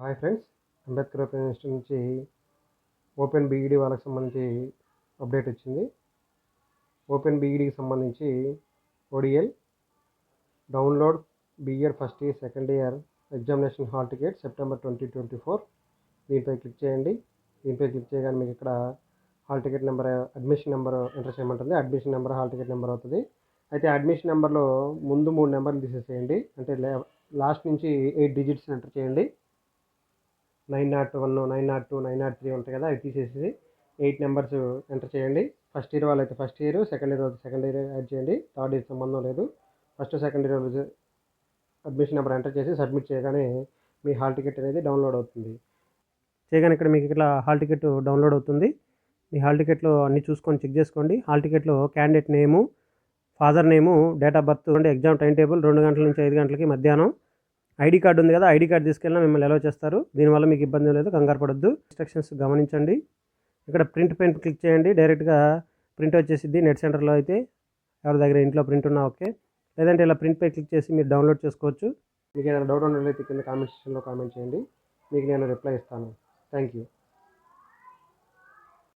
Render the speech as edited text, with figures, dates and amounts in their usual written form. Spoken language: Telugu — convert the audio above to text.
Hi friends, Ambedkar open institute నుంచి ఓపెన్ బీఈడీ వాళ్ళకి సంబంధించి అప్డేట్ వచ్చింది. ఓపెన్ బీఈడీకి సంబంధించి ODL download BEd first year second year examination hall ticket September 2024 దీనిపై క్లిక్ చేయండి. దీనిపై క్లిక్ చేయగానే మీకు ఇక్కడ hall ticket number, admission number enter చేయమంటుంది. Admission number hall ticket number అవుతుంది. అయితే అడ్మిషన్ నెంబర్లో ముందు 3 నెంబర్లు తీసేసేయండి. అంటే లాస్ట్ నుంచి 8 డిజిట్స్ ఎంటర్ చేయండి. 901, 902, 903 ఉంటాయి కదా, అవి తీసేసి 8 నెంబర్స్ ఎంటర్ చేయండి. ఫస్ట్ ఇయర్ వాళ్ళైతే first year, second year second year add చేయండి. థర్డ్ ఇయర్ సంబంధం లేదు. First second year admission number enter చేసి సబ్మిట్ చేయగానే మీ హాల్ టికెట్ అనేది డౌన్లోడ్ అవుతుంది. చేయగానే ఇక్కడ మీకు ఇట్లా హాల్ టికెట్ డౌన్లోడ్ అవుతుంది. మీ హాల్ టికెట్లో అన్నీ చూసుకొని చెక్ చేసుకోండి. హాల్ టికెట్లో candidate name, father name, date of birth, exam time table 2 గంటల నుంచి 5 గంటలకి మధ్యాహ్నం. ఐడి కార్డు ఉంది కదా, ఐడి కార్డు తీసుకెళ్ళినా మిమ్మల్ని అలౌ చేస్తారు. దీనివల్ల మీకు ఇబ్బంది లేదు, కంగారు పడొద్దు. ఇన్స్ట్రక్షన్స్ గమనించండి. ఇక్కడ ప్రింట్ పెన్ క్లిక్ చేయండి. డైరెక్ట్గా ప్రింట్ వచ్చేసిద్ది. నెట్ సెంటర్లో అయితే ఎవరి దగ్గర ఇంట్లో ప్రింట్ ఉన్నా ఓకే, లేదంటే ఇలా ప్రింట్ పై క్లిక్ చేసి మీరు డౌన్లోడ్ చేసుకోవచ్చు. మీకు ఏదైనా డౌట్ ఉన్నట్లయితే కింద కామెంట్ సెక్షన్లో కామెంట్ చేయండి, మీకు నేను రిప్లై ఇస్తాను. Thank you.